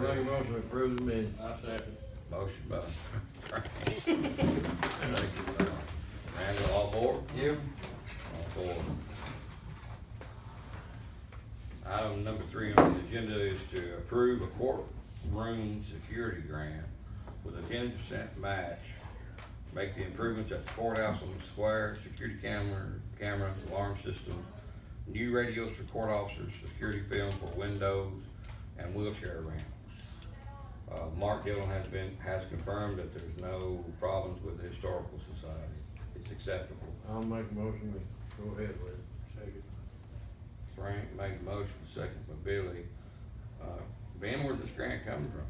make a motion to approve the minutes. I second. Motion by Frank. Second by Randall, all four? Yep. All four. Item number 3 on the agenda is to approve a courtroom security grant with a 10% match. Make the improvements at the courthouse on the square, security cameras, alarm systems, new radios for court officers, security film for windows, and wheelchair ramps. Mark Dillon has confirmed that there's no problems with the Historical Society. It's acceptable. I'll make a motion to go ahead with it. Second. Frank made the motion, second by Billy. Ben, where's this grant coming from?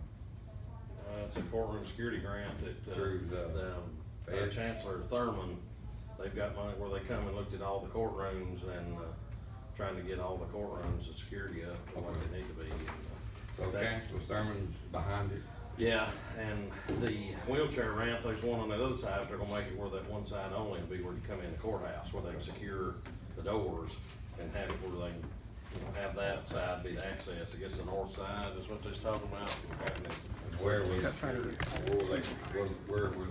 It's a courtroom security grant that, Through the feds? Chancellor Thurman, they've got money where they come and looked at all the courtrooms and, trying to get all the courtrooms and security up to what they need to be. So Chancellor Thurman's behind it? Yeah, and the wheelchair ramp, there's one on the other side, they're gonna make it where that one side only will be where you come in the courthouse, where they can secure the doors and have it where they can, have that side be the access. I guess the north side is what they're talking about. Where will it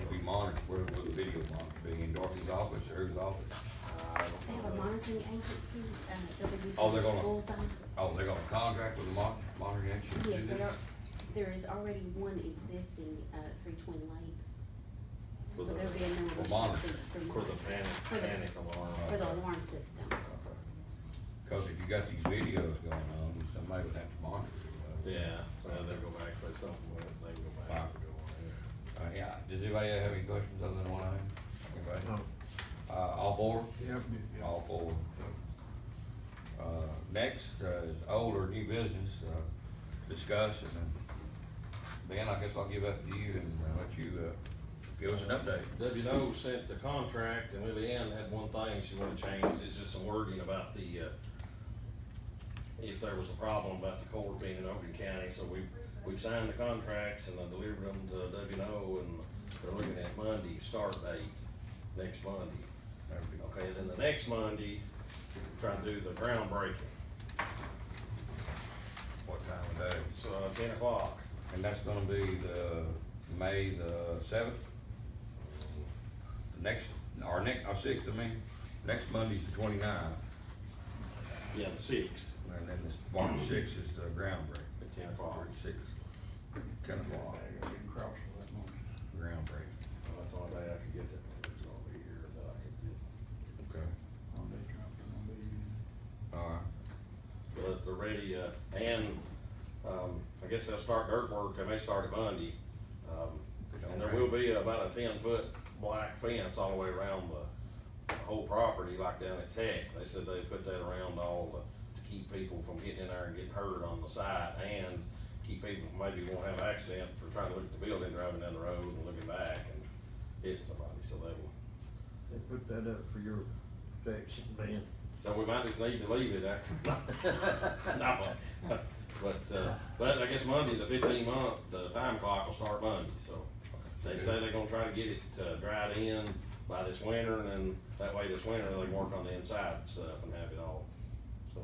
be monitored? Where will the video monitor be? In Dorothy's office or whose office? They have a monitoring agency, they'll be Oh, they're using gonna- Bullseye. Oh, they're gonna contract with the monitoring agency? to Yes, do they this? are, there is already one existing, through Twin Lakes. For So the- there'll be a new for one. monitoring. For the panic alarm. For the alarm system. Okay. Cause if you got these videos going on, somebody would have to monitor it. Yeah, so they'll go back, if there's something with it, they can go back. Yeah, does anybody have any questions other than one I have? Anybody? No. All four? Yep. All four. Next, is old or new business, discuss, and then, Ben, I guess I'll give that to you and let you, give us an update. WNO sent the contract, and Lily Ann had one thing she wanted to change, it's just some wording about the, if there was a problem about the court being in Oakland County, so we've signed the contracts and I delivered them to WNO, and they're looking at Monday, start date, next Monday. Okay, then the next Monday, try to do the groundbreaking, What time of day? so 10 o'clock. And that's gonna be the May the 7th? Our 6th, I mean, next Monday's the 29th, Yeah, the 6th, and then this March 6th is the groundbreaking. at 10 o'clock. March 6th, 10 o'clock, groundbreaking, Well, that's the only day I could get that, it's gonna be here that I could get. okay, alright. But they're ready, and, I guess they'll start dirt work, they may start it Monday. And there will be about a 10-foot black fence all the way around the whole property, like down at Tech. They said they put that around to keep people from getting in there and getting hurt on the side, and keep people from maybe won't have an accident for trying to look at the building, driving down the road and looking back and hitting somebody, so they will. They put that up for your protection, man. So we might just need to leave it there. No, but I guess Monday, the 15-month, the time clock will start Monday, so. They say they're gonna try to get it dried in by this winter, and then that way this winter they can work on the inside stuff and have it all, so.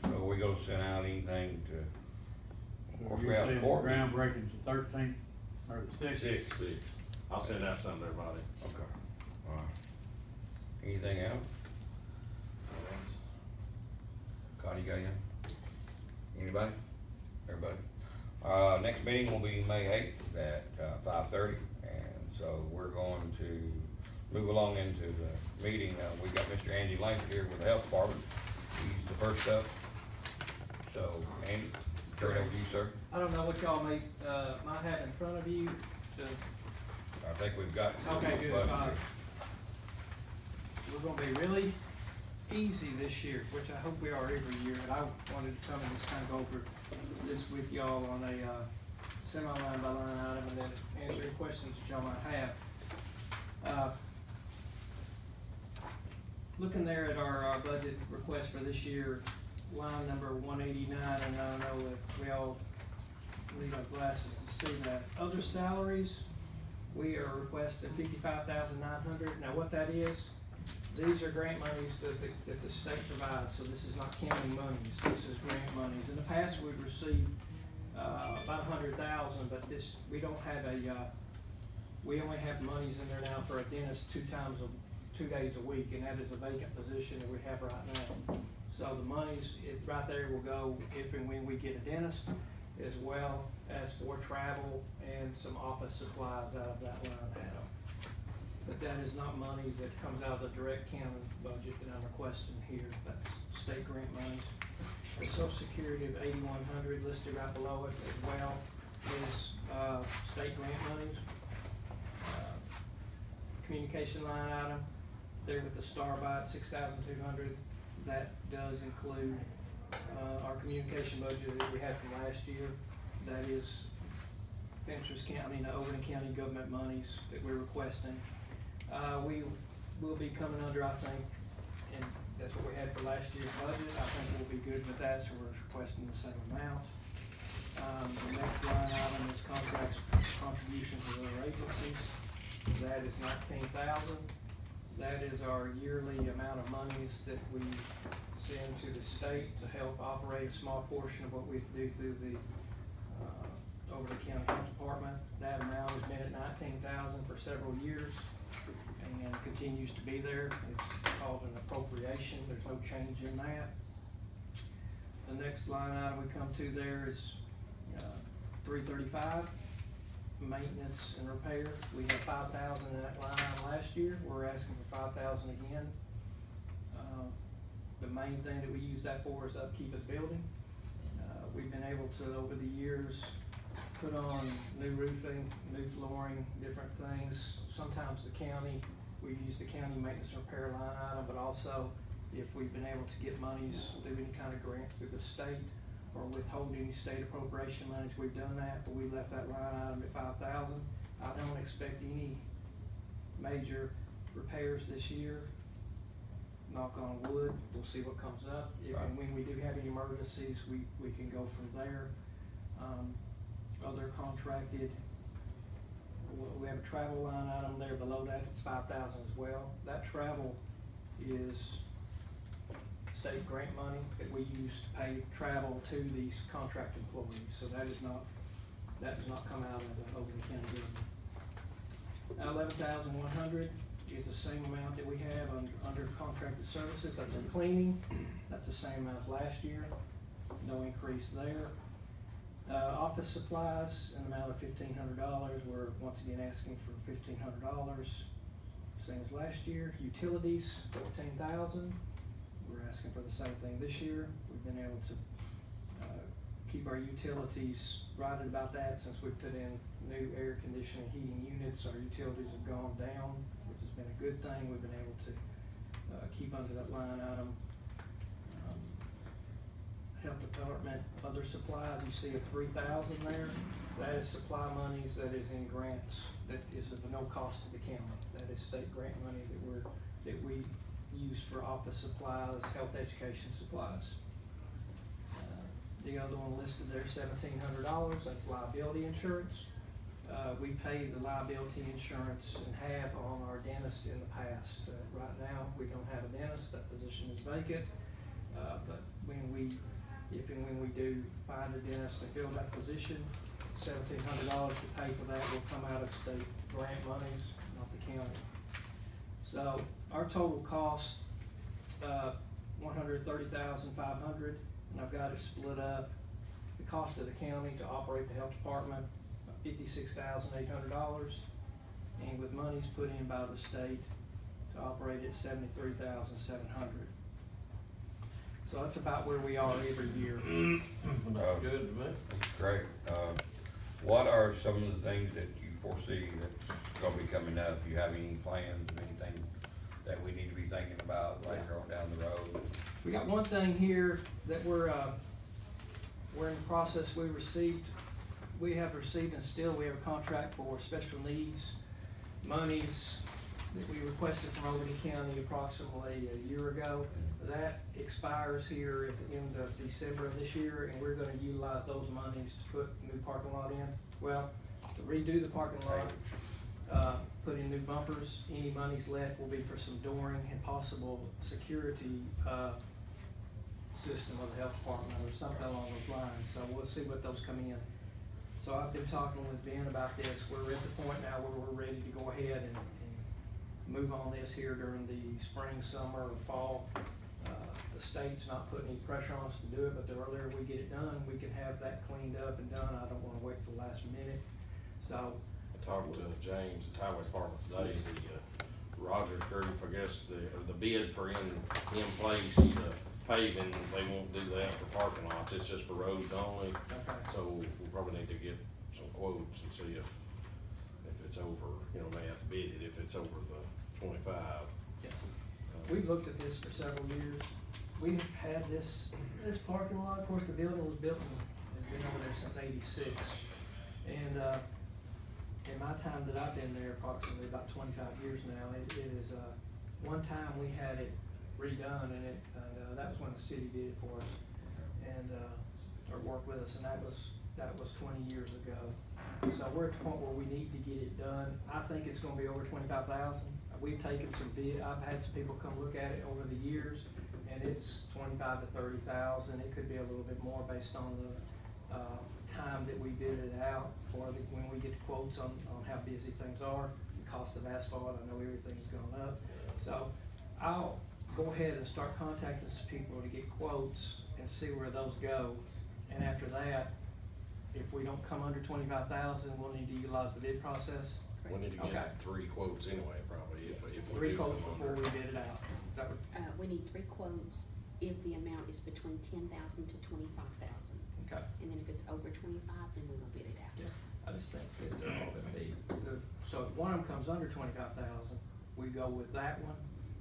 So we gonna send out anything to, of course, we have a Usually court the meeting. groundbreaking's the 13th or the 6th. Sixth. I'll send out something to everybody. Okay, alright. Anything else? Connie, you got anything? Anybody? Everybody? Next meeting will be May 8th at 5:30, and so we're going to move along into the meeting. We got Mr. Andy Langford here with the health department. He's the first up. So, Andy, turn it over to you, sir. I don't know what y'all might have in front of you. I think we've got. Okay, good. budget here. We're gonna be really easy this year, which I hope we are every year, and I wanted to come and just kind of go over this with y'all on a semi-line by line item, and then answer any questions that y'all might have. Looking there at our budget request for this year, line number 189, and I know that we all need our glasses to see that. Other salaries, we are requesting $55,900. Now what that is these are grant monies that the state provides, so this is not county monies, this is grant monies. In the past, we've received, about 100,000, but this, we don't have we only have monies in there now for a dentist 2 days a week, and that is a vacant position that we have right now. So the monies, right there will go if and when we get a dentist, as well as for travel and some office supplies out of that line item. But that is not monies that comes out of the direct county budget that I'm requesting here, that's state grant monies. The Social Security of 8,100 listed right below it as well is, state grant monies. Communication line item, there with the star by at 6,200, that does include, our communication budget that we had from last year. That is Overton County government monies that we're requesting. We will be coming under, I think, and that's what we had for last year's budget. I think we'll be good with that, so we're requesting the same amount. The next line item is contracts, contributions to other agencies. That is 19,000. That is our yearly amount of monies that we send to the state to help operate a small portion of what we do through the Overton County Health Department. That amount has been at 19,000 for several years and continues to be there. It's called an appropriation. There's no change in that. The next line item we come to there is 335, maintenance and repair. We had 5,000 in that line item last year. We're asking for 5,000 again. The main thing that we use that for is upkeep of the building. We've been able to, over the years, put on new roofing, new flooring, different things. Sometimes the county, we use the county maintenance and repair line item, but also if we've been able to get monies through any kind of grants through the state or withhold any state appropriation monies, we've done that, but we left that line item at 5,000. I don't expect any major repairs this year. Knock on wood, we'll see what comes up. If and when we do have any emergencies, we can go from there. Other contracted, we have a travel line item there below that, it's 5,000 as well. That travel is state grant money that we use to pay travel to these contract employees, so that does not come out of the Overton County government. 11,100 is the same amount that we have under contracted services. That's in cleaning. That's the same as last year. No increase there. Office supplies in the amount of $1,500. We're once again asking for $1,500, same as last year. Utilities, 14,000. We're asking for the same thing this year. We've been able to keep our utilities right at about that since we put in new air conditioning, heating units. Our utilities have gone down, which has been a good thing. We've been able to keep under that line item. Health Department, other supplies, you see a 3,000 there. That is supply monies that is in grants, that is of no cost to the county. That is state grant money that we use for office supplies, health education supplies. The other one listed there, $1,700, that's liability insurance. We pay the liability insurance and have on our dentist in the past. Right now, we don't have a dentist, that position is vacant. But if and when we do find a dentist to fill that position, $1,700 to pay for that will come out of state grant monies, not the county. So our total cost, $130,500, and I've got it split up. The cost of the county to operate the health department, $56,800, and with monies put in by the state to operate at $73,700. So that's about where we are every year. Good to me. That's great. What are some of the things that you foresee that's gonna be coming up? Do you have any plans, anything that we need to be thinking about later on down the road? We got one thing here that we're in the process. We have received and still we have a contract for special needs monies that we requested from Overton County approximately a year ago. That expires here at the end of December of this year, and we're gonna utilize those monies to put new parking lot in. Well, to redo the parking lot, put in new bumpers. Any monies left will be for some dooring and possible security, system of the health department or something along those lines, so we'll see what those come in. So I've been talking with Ben about this. We're at the point now where we're ready to go ahead and move on this here during the spring, summer, or fall. The state's not putting any pressure on us to do it, but the earlier we get it done, we can have that cleaned up and done. I don't wanna wait till the last minute, so. I talked to James, the highway department today, the Rogers Group, I guess, the bid for in place paving, they won't do that for parking lots, it's just for roads only. Okay. So we probably need to get some quotes and see if it's over, they have to bid it if it's over the 25. Yeah. We've looked at this for several years. We've had this parking lot, of course, the building was built and has been over there since '86. And, in my time that I've been there, approximately about 25 years now, it is, one time we had it redone and that was when the city did it for us and, or worked with us, and that was 20 years ago. So we're at the point where we need to get it done. I think it's gonna be over 25,000. We've taken some I've had some people come look at it over the years, and it's 25 to 30,000. It could be a little bit more based on the, time that we bid it out, or when we get the quotes on how busy things are, the cost of asphalt. I know everything's gone up. So I'll go ahead and start contacting some people to get quotes and see where those go. And after that, if we don't come under 25,000, we'll need to utilize the bid process. We need to Okay. get 3 quotes anyway, probably, if we 3 do quotes them before under. we bid it out. Is that what? We need 3 quotes if the amount is between 10,000 to 25,000. Okay. And then if it's over 25, then we will bid it out. Yeah, I just think that they're all gonna be, so if one of them comes under 25,000, we go with that one.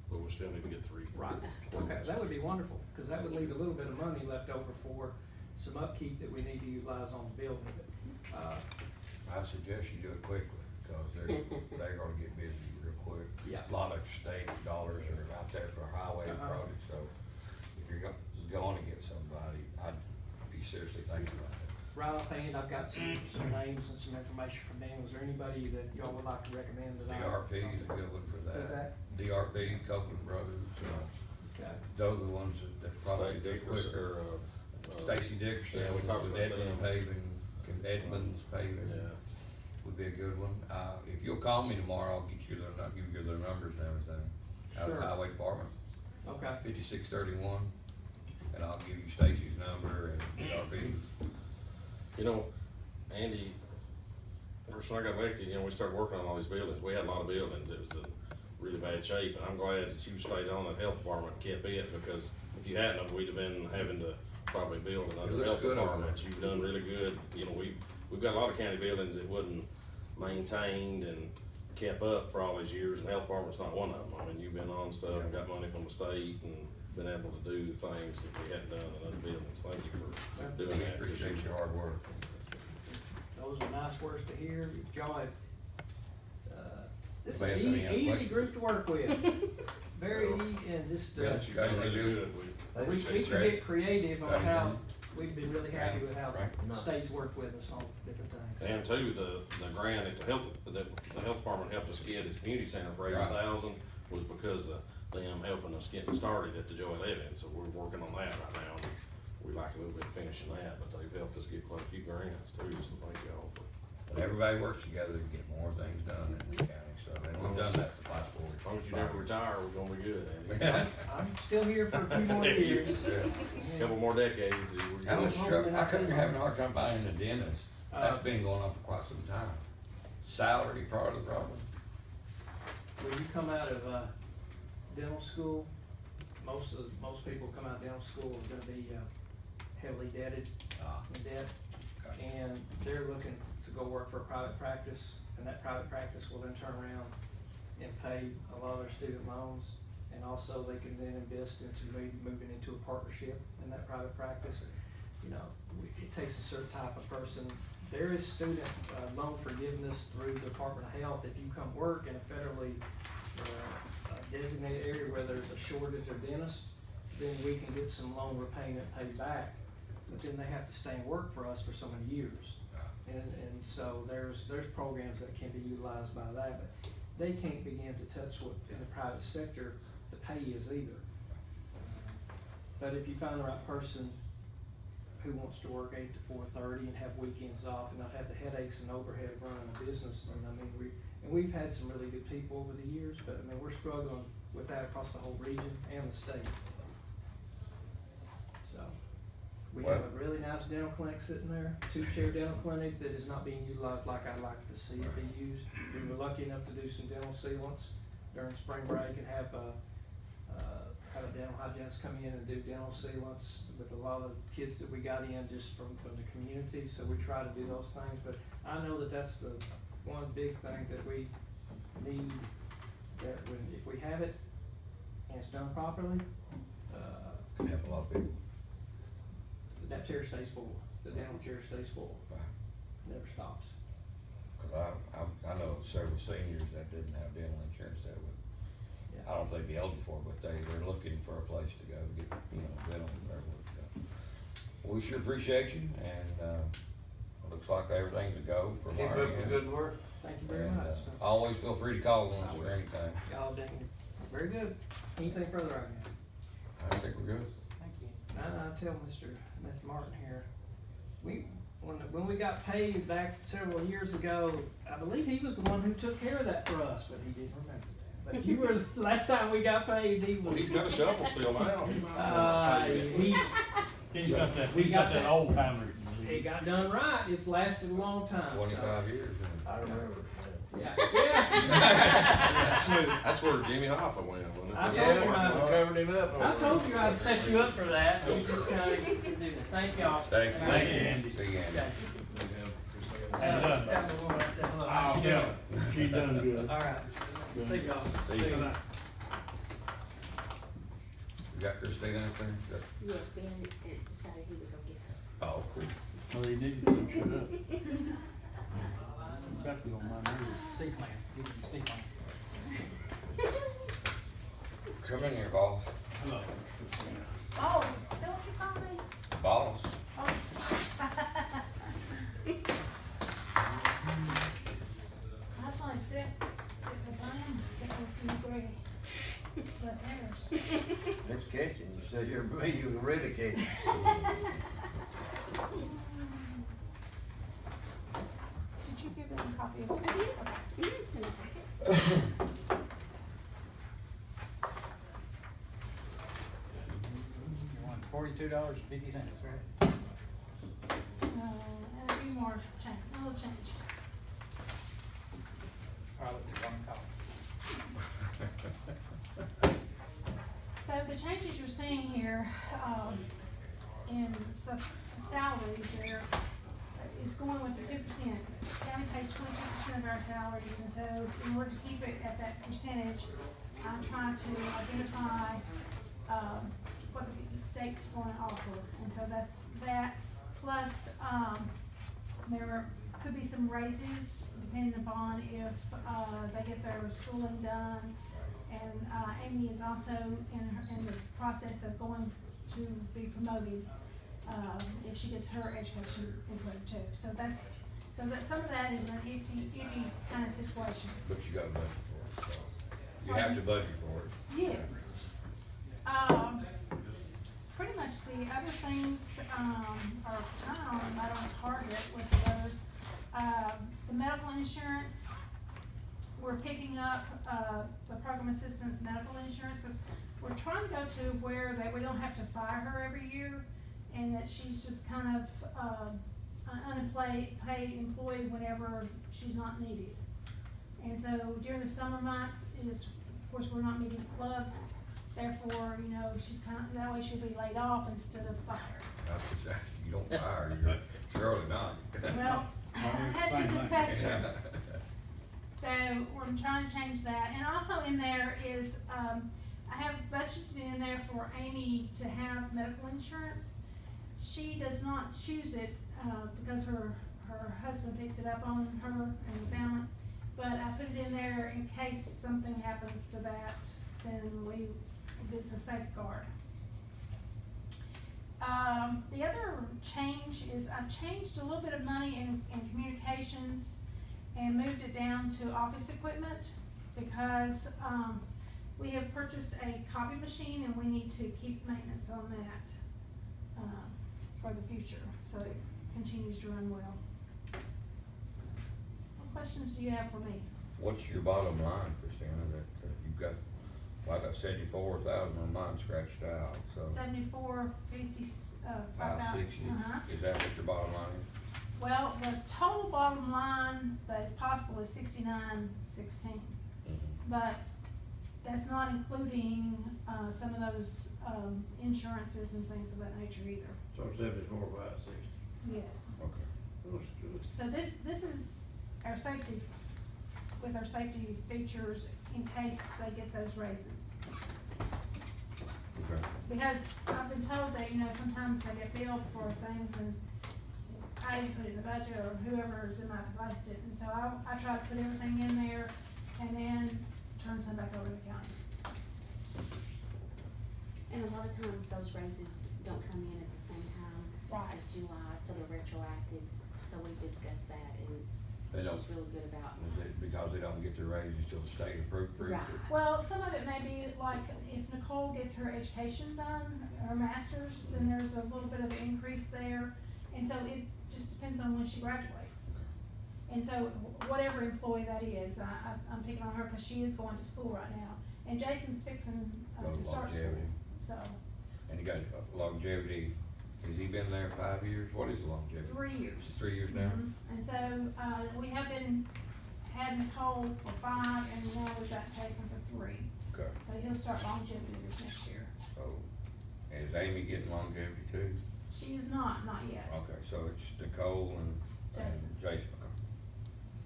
But we still need to get 3. Right. Okay, that would be wonderful, cause that would leave a little bit of money left over for some upkeep that we need to utilize on the building. I suggest you do it quickly, because they're gonna get busy real quick. Yeah. A lot of state dollars are out there for highway projects, so if you're going to get somebody, I'd be seriously thinking about it. Right offhand, I've got some names and some information from them. Was there anybody that y'all would like to recommend that I? DRP is a good one for Who's that? DRP, Copeland Brothers, Okay. those are the ones that probably State do Dickerson, quicker. Stacy Dickerson. Yeah, we talked with about Edmund them. Paving, Edmonds Paving. Yeah. Would be a good one. If you'll call me tomorrow, I'll give you their numbers and everything. Out of Sure. the highway department, Okay. 5631, and I'll give you Stacy's number and DRP. Andy, ever since I got elected, we started working on all these buildings. We had a lot of buildings. It was in really bad shape, and I'm glad that you stayed on the health department and kept it, because if you hadn't, we'd have been having to probably build It another looks health good over department. there. You've done really good. We've got a lot of county buildings that wasn't maintained and kept up for all these years, and health department's not one of them. I mean, you've been on stuff, and got money from the state, and been able to do things that we hadn't done in other buildings. Thank you for doing We that. appreciate your hard work. Those are nice words to hear. Y'all have, this is Anybody an have any other easy questions? group to work with. Very easy and just, Yeah, you've done really good. we appreciate can it. get creative on Right. how, we've been really happy with how Right. the state's worked with us on different things. And two, the grant at the health department helped us get at the community center for Right. 80,000 was because of them helping us getting started at the Joy Levin, so we're working on that right now. And we'd like a little bit of finishing that, but they've helped us get quite a few grants too, so thank y'all for. Everybody works together to get more things done in the county, so, and we've done that for the past 4 years. As long as you never retire, we're gonna be good, Andy. I'm still here for a few more years. Couple more decades, we're How good. much trouble, how come you're having a hard time finding a dentist? That's been going on for quite some time. Salary part of the problem? When you come out of, dental school, most people come out of dental school are gonna be, heavily debted, in debt. Okay. And they're looking to go work for a private practice, and that private practice will then turn around and pay a lot of their student loans. And also they can then invest into moving into a partnership in that private practice. It takes a certain type of person. There is student, loan forgiveness through the Department of Health. If you come work in a federally, designated area where there's a shortage of dentists, then we can get some loan repayment paid back. but then they have to stay and work for us for so many years. And so there's programs that can be utilized by that, but they can't begin to touch what in the private sector the pay is either. But if you find the right person who wants to work 8 to 4:30 and have weekends off and not have the headaches and overhead of running a business, and I mean, we've had some really good people over the years, but I mean, we're struggling with that across the whole region and the state. So, we have a really nice dental clinic sitting there, 2-chair dental clinic that is not being utilized like I'd like to see it be used. We were lucky enough to do some dental sealants during spring break and have a dental hygienist come in and do dental sealants with a lot of kids that we got in just from the community, so we try to do those things, but I know that that's the one big thing that we need, that if we have it and it's done properly, Can help a lot of people. that chair stays full, the dental chair stays full, Right. never stops. Cause I know several seniors that didn't have dental insurance that would, Yeah. I don't know if they'd be eligible for it, but they're looking for a place to go to get, dental and whatever. We sure appreciate you, and, it looks like everything's a go for Keep our up the end. good work. Thank you very And, much. always feel free to call on us for anything. Y'all done very good. Anything further right now? I think we're good. Thank you. I tell Mr. Martin here, when we got paid back several years ago, I believe he was the one who took care of that for us, but he didn't remember that. But you were, last time we got paid, he was. Well, he's got a shovel still now. He might wanna pay you. We He's got got that. that old timer. It got done right, it's lasted a long time. so- 25 years. and- I remember. Yeah, yeah. Smooth. That's where Jimmy Hoffa went, wasn't it? I told Yeah, you we covered him up. I told you I'd set you up for that, you just kinda didn't do that. Thank y'all. Thank you. Thank you, Andy. See you, Andy. Okay. And done. Tell the woman I said hello. Oh, How's she yeah, doing? she done good. All right. See y'all. See you. Bye-bye. You got Christina out there? Good. Yes, Ben decided he would go get her. Oh, cool. Well, they need to shut up. Got to go on my nerves. C-plan, give you C-plan. Come in here, boss. Hello. Oh, is that what you call me? Boss. Oh. That's why I said, because I am getting from Grady. Plus errors. It's catching. You said you're me, you were really catching. Did you give them a copy of it? I did. Okay. It's in the packet. You want $42.50, right? And a few more change, a little change. Probably one call. So the changes you're seeing here, in salaries there, is going with the 2%. County pays 22% of our salaries, and so in order to keep it at that percentage, I'm trying to identify, what the state's gonna offer. And so that's that, plus, there could be some raises depending upon if, they get their schooling done. And, Amy is also in the process of going to be promoted, if she gets her education improved too. So that some of that is an iffy kind of situation. But you got a budget for it, so. You have to budget for it. Yes. Pretty much the other things, are kind of right on target with the others. The medical insurance, we're picking up, the program assistant's medical insurance, because we're trying to go to where we don't have to fire her every year, and that she's just kind of, unemployed, paid employee whenever she's not needed. And so during the summer months of course, we're not meeting clubs, therefore, she's that way she'll be laid off instead of fired. That's exactly, you don't fire, you're early not. Well, I had to this past year. So we're trying to change that, and also in there is, I have budgeted in there for Amy to have medical insurance. She does not choose it, because her husband picks it up on her and the family, but I put it in there in case something happens to that, then it's a safeguard. The other change is I've changed a little bit of money in communications and moved it down to office equipment because, we have purchased a copy machine and we need to keep maintenance on that, for the future, so it continues to run well. What questions do you have for me? What's your bottom line, Christina, that you've got, well, I got 74,000 on mine scratched out, so. 74.50, 560, is that what your bottom line is? Well, the total bottom line that is possible is 69.16, but that's not including, some of those, insurances and things of that nature either. So 74, 560. Yes. Okay. That's good. So this is our safety, with our safety features in case they get those raises. Okay. Because I've been told that, you know, sometimes they get billed for things and I didn't put it in the budget or whoever's in my device did. And so I try to put everything in there and then turn some back over to the county. And a lot of times those raises don't come in at the same time Right. as July, so they're retroactive, so we discussed that and They don't, she's really good about. is it because they don't get the raises till the state approves it? Right. Well, some of it may be like if Nicole gets her education done, her master's, then there's a little bit of an increase there. And so it just depends on when she graduates. And so whatever employee that is, I'm picking on her because she is going to school right now. And Jason's fixing Go to start school, longevity. so And he got longevity, has he been there 5 years? What is the longevity? 3 years. 3 years now? Mhm. And so, we have had Nicole for 5 and now we've got Jason for 3. Okay, So he'll start longevity this next year. so, is Amy getting longevity too? She is not yet. Okay, so it's Nicole and Jason. Jason, okay.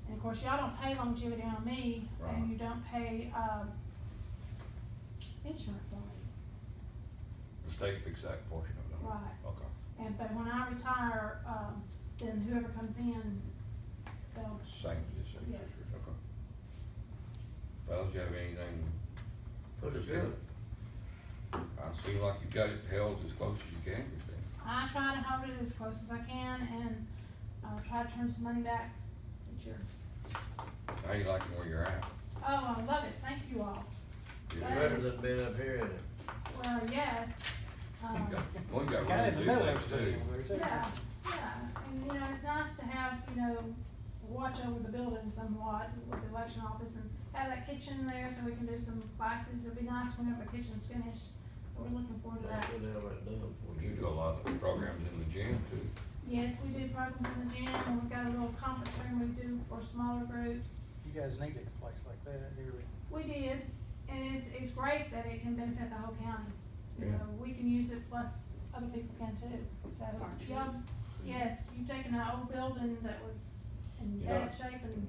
And of course, y'all don't pay longevity on me, Right. and you don't pay, insurance on me. The state picks that portion of it. Right. Okay. And, but when I retire, then whoever comes in, they'll, Same as this. Yes. Okay. Fellas, you have anything for Looks this? good. I seem like you've got it held as close as you can, Christine. I try to hold it as close as I can and, try to turn some money back each year. How you liking where you're at? Oh, I love it, thank you all. You That Better is- than being up here, isn't it? Well, yes, Well, you got Kind room of to in do the middle things of too. everything over there, too. yeah, and you know, it's nice to have, you know, watch over the building somewhat with the election office and have that kitchen there so we can do some classes. It'll be nice whenever the kitchen's finished, so we're looking forward to that. That's what they have that done for You do a lot of programs in the gym too. Yes, we do programs in the gym, and we've got a little conference room we do for smaller groups. You guys need a place like that, dearly. We did, and it's great that it can benefit the whole county. You Yeah. know, we can use it, plus other people can too, so, y'all, yes, you've taken an old building that was in You're bad not- shape and.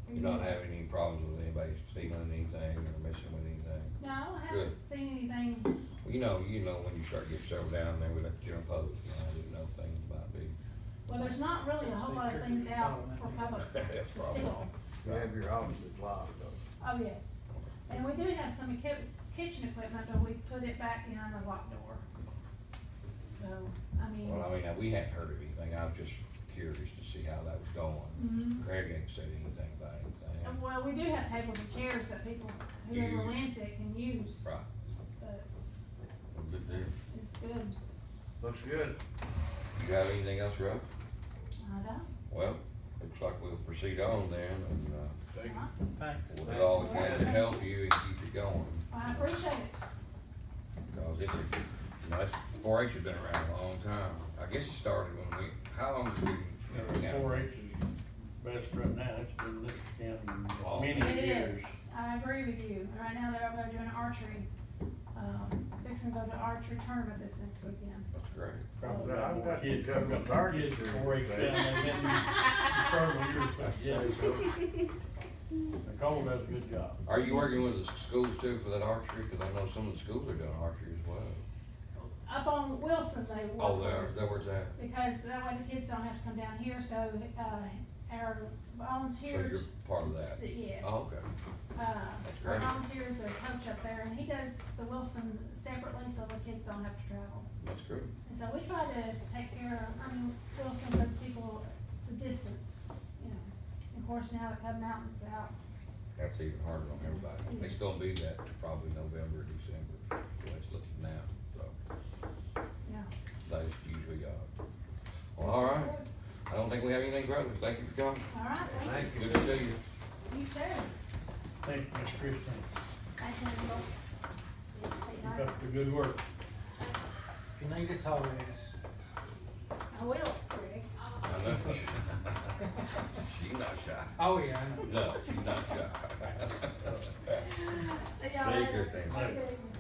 You're not having any problems with anybody stealing anything or messing with anything? No, I Good. haven't seen anything. Well, you know, when you start getting settled down there with the general public, you know, I didn't know things about big. Well, there's not really a whole lot of things out for public That's to probably- steal. You have your offices locked though. Oh, yes. And we do have some kitchen equipment, but we put it back behind the locked door. So, I mean. Well, I mean, we hadn't heard of anything, I was just curious to see how that was going. Mhm. Craig ain't said anything about anything. Well, we do have tables and chairs that people, whoever Use. rents it can use, Right, but well, good deal. it's good. Looks good. You have anything else, Russ? I don't. Well, looks like we'll proceed on then, and, Thank you. Thanks. we'll do all we can to help you and keep it going. I appreciate it. Cause it's, you know, that's, 4-H has been around a long time. I guess it started when how long did we? Four H is best right now, it's been this county Long. many It years. is. I agree with you. Right now, they're over there doing archery. Fixing to go to archery tournament this next weekend. That's great. Probably I've more got kids, a couple I've of got targets kids here. four H down there, several years, but yeah, Nicole does a good job. Are you working with the schools too for that archery? Cause I know some of the schools are doing archery as well. Up on Wilson, they work. Oh, with us. where's that? Because that way the kids don't have to come down here, so, our So volunteers. you're part of that? Yes. Oh, okay. Our great. volunteers are coach up there, and he does the Wilson separately, so the kids don't have to travel. That's good. And so we try to take care of, Wilson does people the distance, you know. Of course, now the Cub Mountain's out. That's even harder on everybody. It's gonna be that to probably November, December, the way it's looking now, so Yeah. that's usually, well, all right. I don't think we have anything further. Thank you for coming. All right, thank you. Good to see you. You too. Thank you, Ms. Christine. Thank you. Keep up the good work. If you need us holidays. I will, Greg. I know. She's not shy. Oh, yeah, I know. No, she's not shy. See y'all See you, later. Christine. Have a good evening.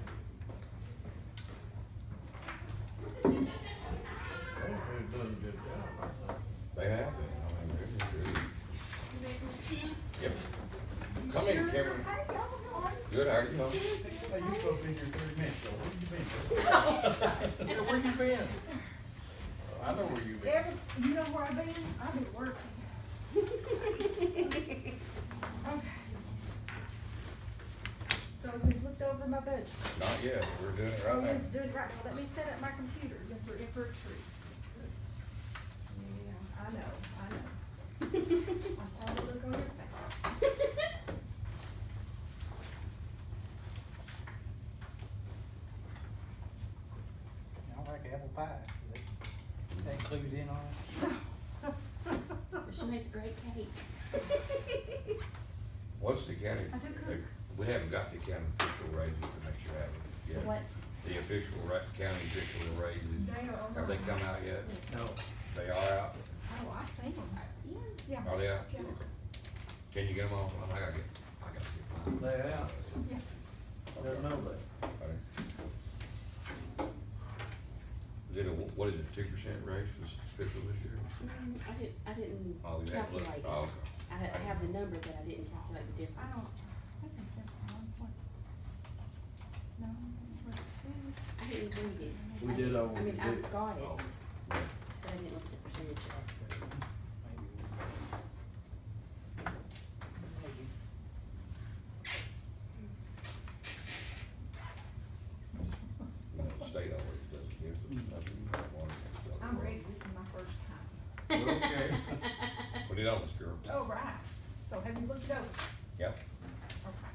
They've done a good job, I think. They have been. I mean, they're really, You ready, Miss Kim? yep. Come in, Cameron. Good, how are you doing? Hey, you supposed to be here 30 minutes, though. Where you been? Yeah, where you been? I know where you been. You know where I've been? I've been working. Okay. So who's looked over my budget? Not yet. We're doing it Oh, right now. Lynn's doing it right now. Let me set up my computer. Lynn's in for a treat. Yeah, I know. I saw the look on your face. I like apple pie. They included in on it. But she makes great cake. What's the county? I do cook. We haven't got the county official raises for next year, have we? Yet. What? The official county official raises. They are. Have they come out yet? No. They are out? Oh, I've seen them. Yeah. Yeah. Are they out? Yeah. Okay. Can you get them all? I gotta get mine. They out. Yeah. Didn't know that. Okay. Is it a, what is it, 2% raise for official this year? I didn't Oh, you haven't looked? calculate it. Oh, okay. I have the number, but I didn't calculate the I don't, difference. I think they said one. No, was it two? I didn't read it. We did all I we mean, I've did. got it, Oh, but I didn't look at the percentages. you know, the state always doesn't give them nothing. I'm ready. This is my first time. Okay. Put it on this girl. Oh, right. So have you looked it over? Yep. Okay.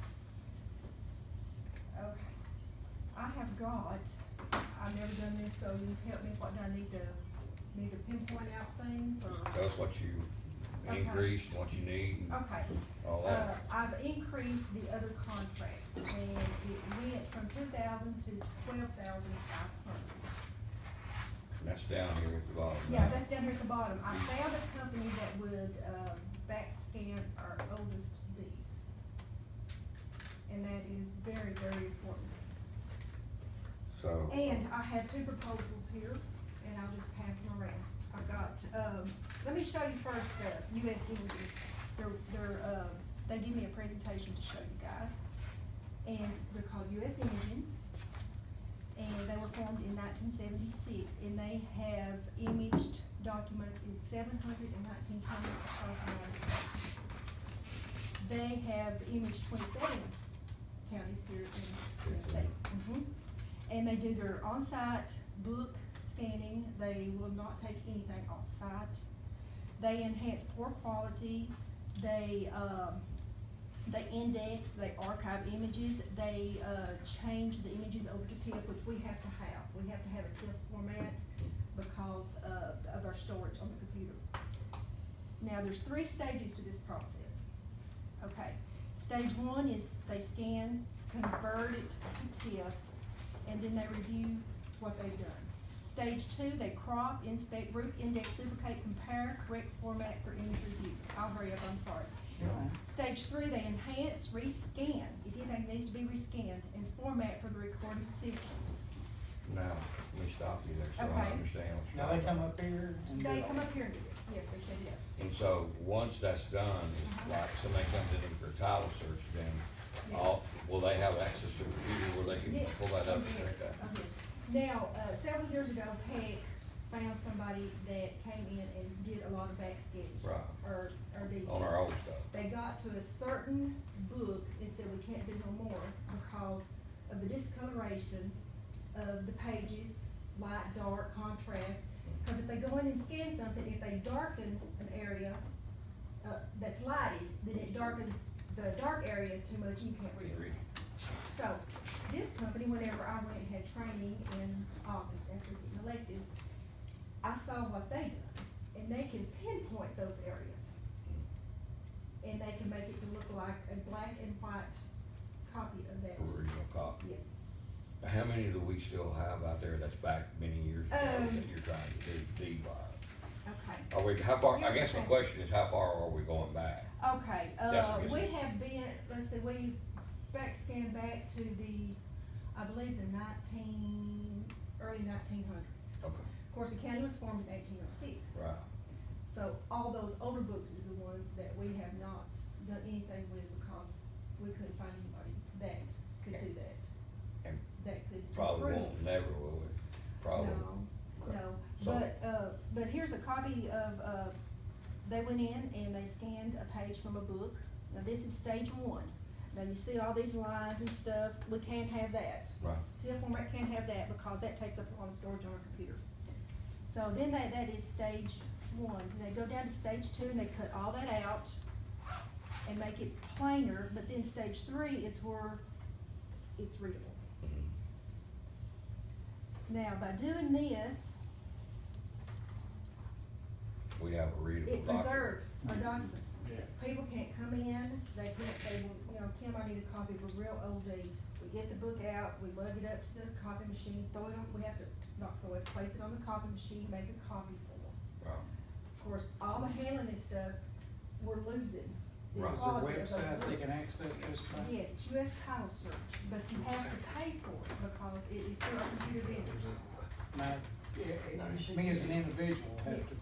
Okay. I have got, I've never done this, so you help me, what do I need to pinpoint out things, or? Tell us what you Okay. increased, what you need, and Okay. all that. I've increased the other contracts, and it went from 2,000 to 12,500. And that's down here at the bottom. Yeah, now. that's down here at the bottom. I found a company that would, back scan our oldest deeds. And that is very, very important. So, And I have two proposals here, and I'll just pass them around. I've got, let me show you first the US Imaging. They give me a presentation to show you guys. And they're called US Imaging. And they were formed in 1976, and they have imaged documents in 719 counties across the United States. They have imaged 27 counties here in the state. And they do their on-site book scanning. They will not take anything off-site. They enhance poor quality. They index, they archive images, they, change the images over to TIFF, which we have to have. We have to have a TIFF format because of our storage on the computer. Now, there's 3 stages to this process. Okay, stage 1 is they scan, convert it to TIFF, and then they review what they've done. Stage 2, they crop, inspect, group, index, duplicate, compare, correct format for image review. I'll hurry up, I'm sorry. Stage 3, they enhance, rescan, if anything needs to be rescanned, and format for the recorded system. now, let me stop you there so I Okay. understand what you're Now they talking come about. up here and do They all come that. up here and do this, yes, they said yes. And so, once that's done, it's like somebody comes in for a title search, then will they have access to a computer where they can Yes. pull that up and Yes. check that? Now, several years ago, Peck found somebody that came in and did a lot of back scanning. Right. Or details. On our old stuff. They got to a certain book and said we can't do no more because of the discoloration of the pages, light, dark, contrast. Cause if they go in and scan something, if they darken an area, that's lighted, then it darkens the dark area too much, you can't read Can't it. read it. So, this company, whenever I went and had training in August after getting elected, I saw what they done, and they can pinpoint those areas. And they can make it to look like a black and white copy of that. Original copy. Yes. Now, how many do we still have out there that's back many years ago that you're trying to do D-wire? Okay. Are we, how far, I Here's guess the the thing. question is, how far are we going back? Okay, That's what we it is. have been, let's see, we scanned back to the, I believe the early 1900s. Okay, Of course, the county was formed in 1806. right. So all those older books is the ones that we have not done anything with because we couldn't find anybody that could do that. And That could probably improve. won't, never will we? Probably. Okay. No, So- but here's a copy of, they went in and they scanned a page from a book. Now, this is stage one. Now, you see all these lines and stuff, we can't have that. Right. TIF format can't have that because that takes up a lot of storage on our computer. So then that is stage one. They go down to stage two and they cut all that out and make it plainer, but then stage three is where it's readable. Mhm. Now, by doing this, We have a readable it document. preserves our documents. Yeah. People can't come in, they can't say, well, you know, Kim, I need a copy of a real old deed. We get the book out, we lug it up to the copy machine, throw it on, we have to, not throw it, place it on the copy machine, make a copy for them. Right. Of course, all the handling and stuff, we're losing. the Right. Is there a quality of those website they can books. access this by? Yes, it's US Title Search, but you have to pay for it because it is through our computer vendors. Now, me as an individual have to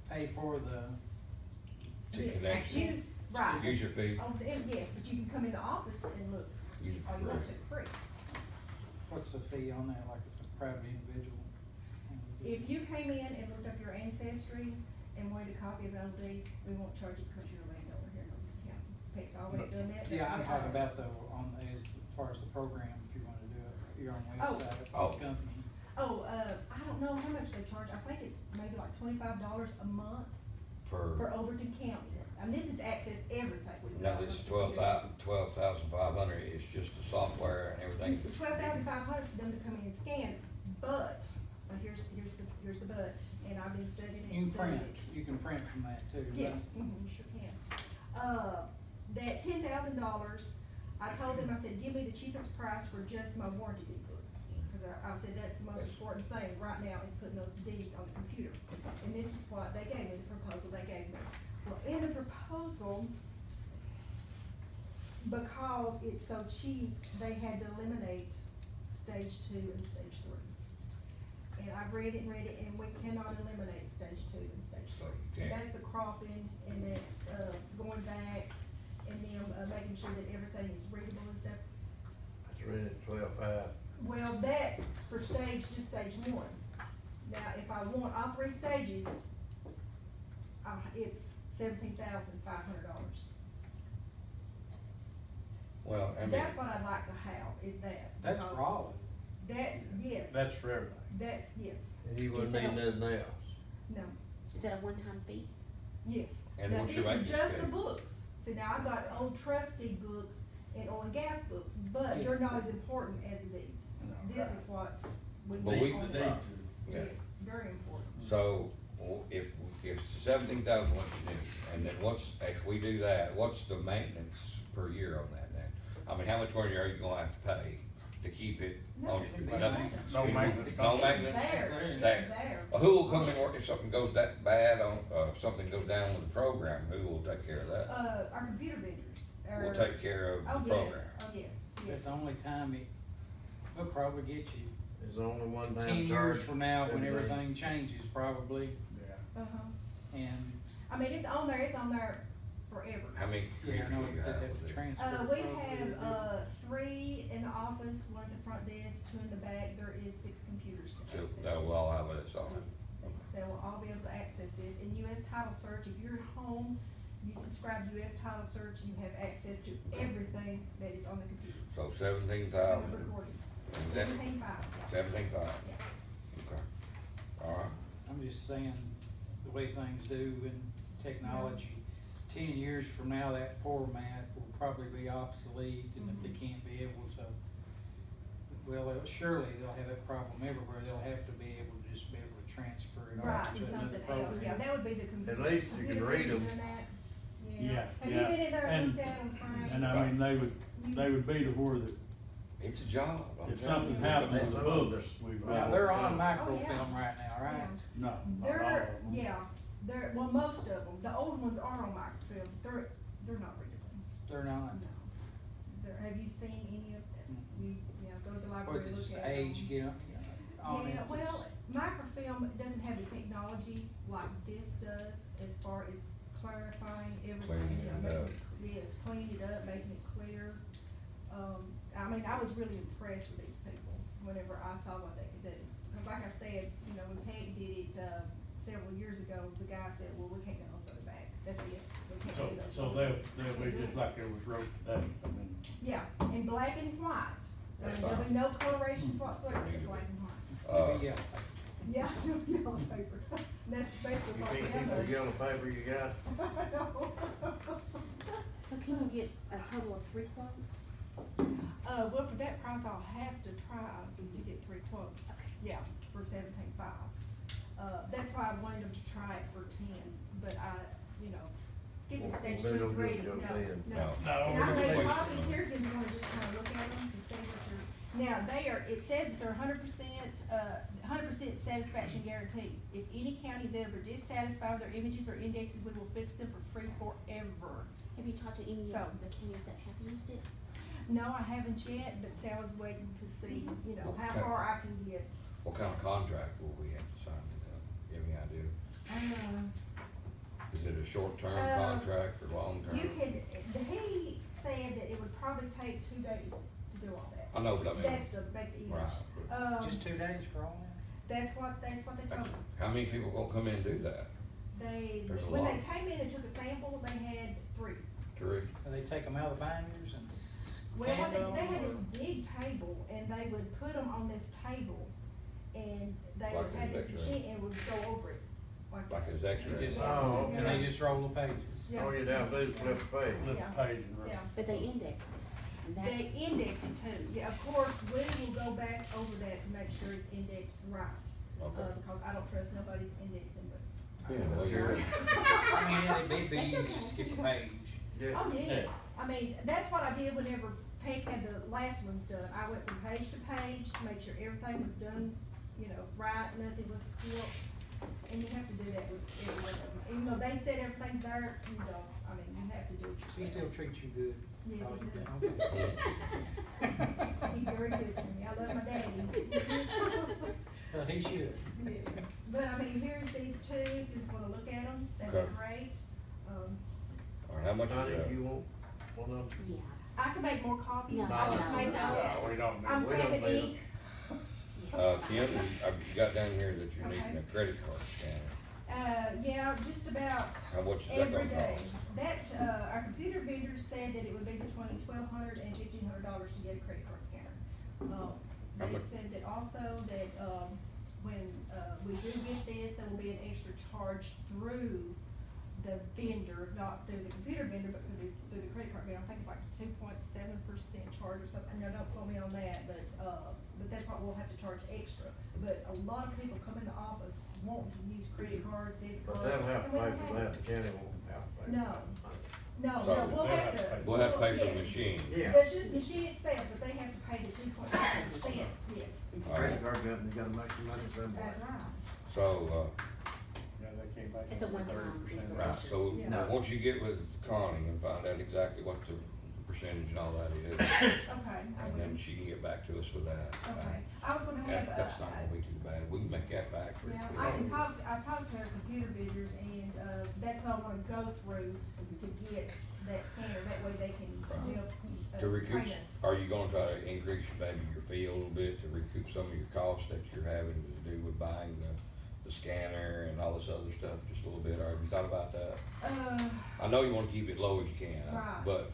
pay for the, To Yes, connect. use, right. User fee. Oh, yes, but you can come in the office and look, Use it all for you want free. to, free. what's the fee on that, like if a private individual? If you came in and looked up your ancestry and wanted a copy of an OD, we won't charge you because you're a landowner here in Oakland County. Peck's always done that. Yeah, I'm That's talking what- about as far as the program, if you wanna do it, your own Oh. website Oh. for the company. Oh, I don't know how much they charge, I think it's maybe like $25 a month for For, Overton County. And this is to access everything we've now got. this 12,500 is just the software and everything. 12,500 for them to come in and scan, but, well, here's the but, and I've been studying it. You can studying print, it. you can print from that too, right? Yes, you sure can. That $10,000, I told them, I said, give me the cheapest price for just my warranty deed books. Cause I said, that's the most important thing right now is putting those deeds on the computer. And this is what they gave me, the proposal they gave me. Well, in the proposal, because it's so cheap, they had to eliminate stage two and stage three. And I've read it, and we cannot eliminate stage two and stage So three. you can't. That's the cropping, and that's, going back, and then, making sure that everything is readable and stuff. It's read at 12.5. Well, that's for just stage one. Now, if I want all three stages, it's $17,500. Well, I mean, That's what I'd like to have, is that. That's because for all That's, yes. That's for everything. That's, yes, And you wouldn't Is that- need nothing else. no, Is that a one-time fee? yes. And Now, what's your this is maintenance just the fee? books. See, now I've got old trustee books and oil and gas books, but they're not as important as these. This is what we But need we- on The the need road. to. Yeah. Yes, very important. so if 17,000 what you need, and then if we do that, what's the maintenance per year on that then? I mean, how much money are you gonna have to pay to keep it No, on? it's Nothing? No maintenance. No It's maintenance? there, it's There. there. Well, who will come in or if something goes that bad on, something goes down with the program, who will take care of that? Our computer vendors. Will take care of the Oh, program. yes, oh, yes, But yes. the only time we'll probably get you It's the only one 10 damn years charge. from now when every day. everything changes probably, Yeah. Uh-huh. and, I mean, it's on there forever. How many yeah, I know computers do you they have have with to it? transfer. We probably. have, 3 in the office, 1 at the front desk, 2 in the back, there is 6 computers to So access. that will all have it, it's all. Yes. they will all be able to access this. In US Title Search, if you're at home, you subscribe to US Title Search, you have access to everything that is on the computer. So 17,000, Recording. is that 17.5, yeah. 17,500? Yeah. Okay, all right. I'm just saying, the way things do in technology, 10 years from now, that format will probably be obsolete, and if they can't be able to, well, surely they'll have that problem everywhere, they'll have to be able to just be able to transfer it Right, off to and another something else, yeah, program. that would be the computer. At least you can computer read 'em. vision and that. Yeah, Have you yeah. been in there and And- looked at them, Frank? And I mean, they would be to where that It's a job. I'm if telling something you. happens to the Some books, of us- we've. Now, they're on Oh, microfilm yeah. right now, right? No, not all of They're, them. yeah, well, most of them, the old ones are on microfilm, they're not readable. They're not. No. Have you seen any of them? You, go to the Or library, is it look just at the age them. get on it? Yeah, well, microfilm doesn't have the technology like this does as far as clarifying everything. Cleaning it making up. Yes, cleaning it up, making it clear. I mean, I was really impressed with these people whenever I saw what they could do. Cause like I said, when Peggy did it, several years ago, the guy said, well, we can't go no further back, that's it. We can't do those So they'll be just like it was wrote today, I mean. Yeah, in black and white. That's There'll be fine. no colorations whatsoever, except black and white. Yeah. Yeah, yellow paper. That's basically You what's can't in keep the there. yellow paper you got. So can you get a total of 3 quotes? Well, for that price, I'll have to try to get 3 quotes. Yeah, for 17.5. That's why I wanted them to try it for 10, but skipping stage They 2, don't 3, do it till 10. no. No. No, And I we're made gonna copies here, because you wanna just kinda look at them to see what you're, now, it says that they're 100% satisfaction guarantee. If any county is ever dissatisfied with their images or indexes, we will fix them for free forever. Have you talked to any So- of the counties that have used it? No, I haven't yet, but see, I was waiting to see, how Okay. far I can get. What kind of contract will we have to sign with them? You have any idea? Is it a short-term contract or long-term? You could, he said that it would probably take 2 days to do all that. I know, but I mean. That's to make the image. Right. Just 2 days for all that? That's what they told me. How many people gonna come in and do that? There's a When lot. they came in and took a sample, they had 3. 3? Do they take them out of the binders and Well, scan them? they had or- this big table, and they would put them on this table, and they Like would have this an X-ray. machine, and would go over it. Like that. his They X-ray? just- Oh, And they just roll the pages? Yeah. Oh, you down, please flip the page. Flip Yeah. the page and Yeah. But they index it, and They that's, index it too, yeah, of course, we will go back over that to make sure it's indexed right, Okay. because I don't trust nobody's indexing, but. Yeah, well, you're- I mean, it'd be That's easy okay. to skip a page. Yeah. Oh, yes, Yeah. I mean, that's what I did whenever Peg had the last ones done, I went from page to page to make sure everything was done, right, nothing was skipped. And you have to do that with every one of them, even though they said everything's there, you don't, I mean, you have to do it yourself. He still treats you good. Yes, Oh, he you does. do. Okay. He's very good to me, I love my daddy. Well, he should. Yeah. But I mean, here's these 2, if you just wanna look at them, that'd Okay. be great. All right, how much Honey, is that? you want one of them? yeah. I can make more copies, No, I just no, made no. those. No, we don't need. I'm We don't saving need ink. Kim, I've got down here that you're needing Okay. a credit card scanner. Yeah, just about How much is that every gonna day. cost? That, our computer vendor said that it would be between $1,200 and $1,500 to get a credit card scanner. How They much- said that also that, when, we do get this, there will be an extra charge through the vendor, not through the computer vendor, but through the credit card vendor. I think it's like 2.7% charge or something. Now, don't quote me on that, but that's what we'll have to charge extra. But a lot of people come in the office wanting to use credit cards, debit cards. But they'll have to and we pay don't for have that, it. the county won't have to pay. No. for that. No, So we'll they'll have to. We'll have to pay for the yes. machine. Yeah. It's just the machine itself, but they have to pay the 2.6%, yes, All right. Credit card company gotta make some money from that's that. right. So, Yeah, they came back. It's a with one-time 30%. installation. right, so Yeah. once you get with Connie and find out exactly what the percentage and all that is, Okay, I and then will. she can get back to us with that. Okay, I was gonna have, That's not gonna be too bad, we can make that back pretty yeah, quick. I talked to our computer vendors, and, that's what I wanna go through to get that scanner, that way they can help, To recoup, train us. are you gonna try to increase maybe your fee a little bit to recoup some of your costs that you're having to do with buying the the scanner and all this other stuff just a little bit, or have you thought about that? I Uh, know you wanna keep it low as you can, Right. but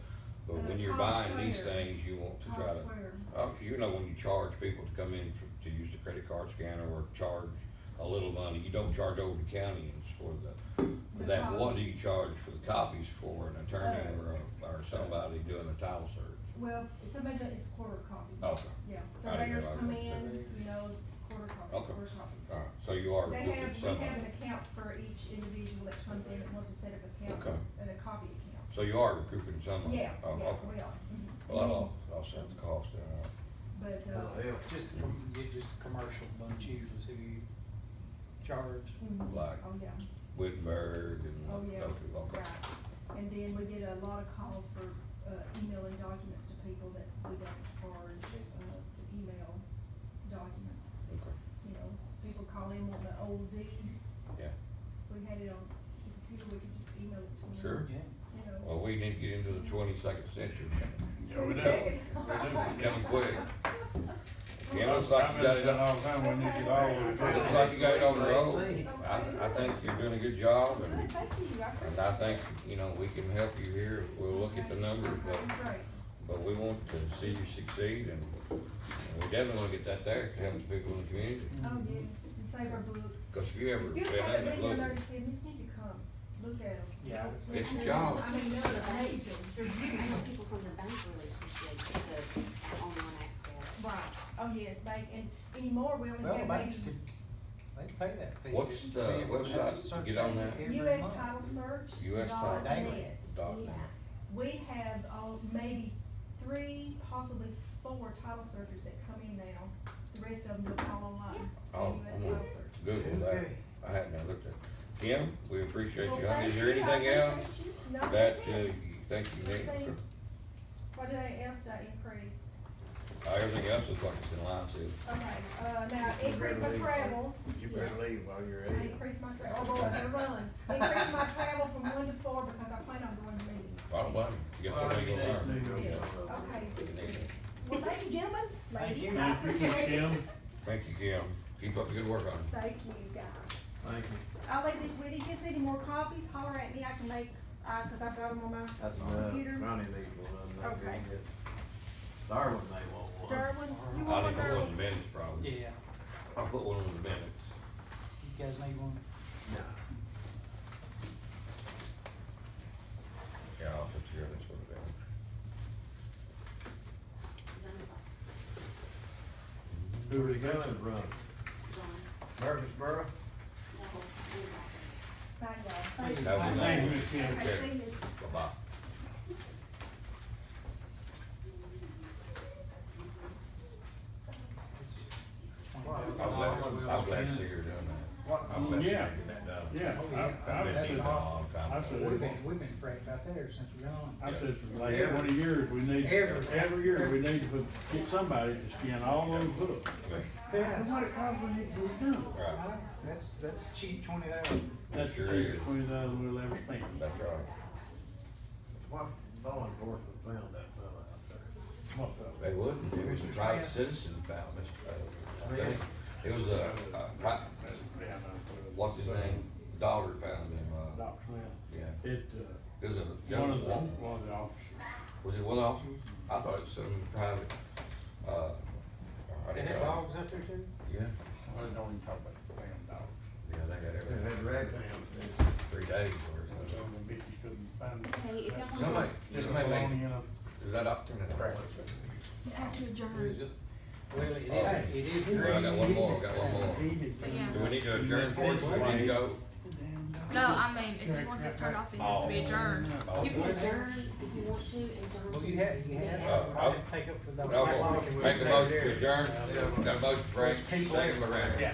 when you're cost buying these square. things, you want to try cost to, square. you know, when you charge people to come in to use the credit card scanner or charge a little money, you don't charge over the counties for for The that, what do copy. you charge for the copies for an attorney or somebody doing a title search? Well, somebody, it's quarter copy. Okay, Yeah, I didn't surveyors realize come that. in, you know, quarter copy, Okay. quarter copy. alright, so you are They looking have, at we some, have an account for each individual that comes in that wants to set up an account, Okay. and a copy account. so you are recouping some of it? Yeah, Oh, yeah, okay. we are. Well, I'll set the cost down. But, That'll help. Get just commercial bunch usually who you charge. Like- Oh, yeah. Wittenberg and, Oh, yeah, okay. right. And then we get a lot of calls for, emailing documents to people that we don't charge, to email documents. Okay, You know, people call in wanting an old deed, yeah, we had it on the computer, we could just email it to them. sure. Yeah. You know. Well, we need to get into the 22nd century. Yeah, we do. It's coming quick. Yeah, looks I like you got it mention up. all the time, we need to get all of it. Looks like you got it on the road. I think you're doing a good job and, Good, thank you, I appreciate and I think, you know, we can help you here. We'll look at the numbers, Great. but we want to see you succeed and we definitely wanna get that there to help the people in the community. Oh, yes, and save our books. Cause if you ever If been you in have a and million look, thirty seven, you just need to come, look at them. Yeah. Get your job. I mean, they're amazing, they're I know beautiful. people from the bank really appreciate the online access. Right, oh, yes, and anymore, we only Well, have banks maybe could, they pay that fee. What's the They have to website to search get on it that? every US month. Title Search. US Title .net. dot Yeah. net. We have, maybe 3, possibly 4 title searchers that come in now, the rest of them do it all online. Oh, US I'm Title gonna Search. Google that. I hadn't even looked at it. Kim, we appreciate Well, you. thank Is there you, I anything else appreciate you. No, that that's you it. think you Let's see. need? What did else did I increase? Everything else is like it's in line, so. Okay, now, increase my travel. You better Yes. leave while you're I at it. increased my travel, oh, I better run. Increase my travel from 1 to 4 because I plan on going to meetings. I don't blame you. You got something you gonna learn. Yes, okay. Well, thank you, gentlemen, ladies. you. I Thank you, appreciate it. Kim. Thank you, Kim. Keep up the good work on it. Thank you, guys. Thank you. I'll leave this with you. If you see any more copies, holler at me. I can make, cause I've got them on my That's computer. Ronnie needs one. Okay. Darwin may want one. Derwin, you I want one, need to put one in Derwin? the minutes probably. Yeah, I'll put one in the minutes. you guys need one? No. Yeah, I'll put your, that's what it is. Who are you going to run? John, Murfreesboro? no, in office. Thank y'all. See Thank you. you. Have a good Thank night. you, Ms. Kim. Okay, see you. Bye-bye. I'm glad to see you're doing that. I'm glad to see you're Yeah. getting that done. Yeah, I've been I've thinking a long time. I've said, We've been fretting about that ever since we've gone. I said for like every years, we need, every year, we need to get somebody to scan all those books. Yes. What it costs when it's done. Right, That's cheap, 20,000. That's the Sure is. cheapest $20,000 we'll ever spend. that's right. What law enforcement found that fella out there? What the? They wouldn't, it was a private citizen found Mr. I think. It was a Yeah, what's his name, daughter found him, Doc Smith. yeah. It, It was a one young of the, woman. one of the officers. Was it one officer? I thought it was some private, I They didn't have know. dogs out there too? Yeah, I don't even talk about the damn dog. yeah, they got They everything. had raccoons. 3 days or So something. the bitches couldn't find it. Okay, if y'all want Somebody, Just somebody bologna make, in a is that up to me? to have to adjourn. Is it? Well, it Oh. is. Well, I got one more, got one more. Yeah. Do we need to adjourn for it? Do we need to go? No, I mean, if you want this turned off, it has to be adjourned. Oh. You can adjourn if you want to, and John. Well, you have, I'll just take up for the. I'll make a motion to adjourn. Got a motion, Frank, second by Randy. Yeah.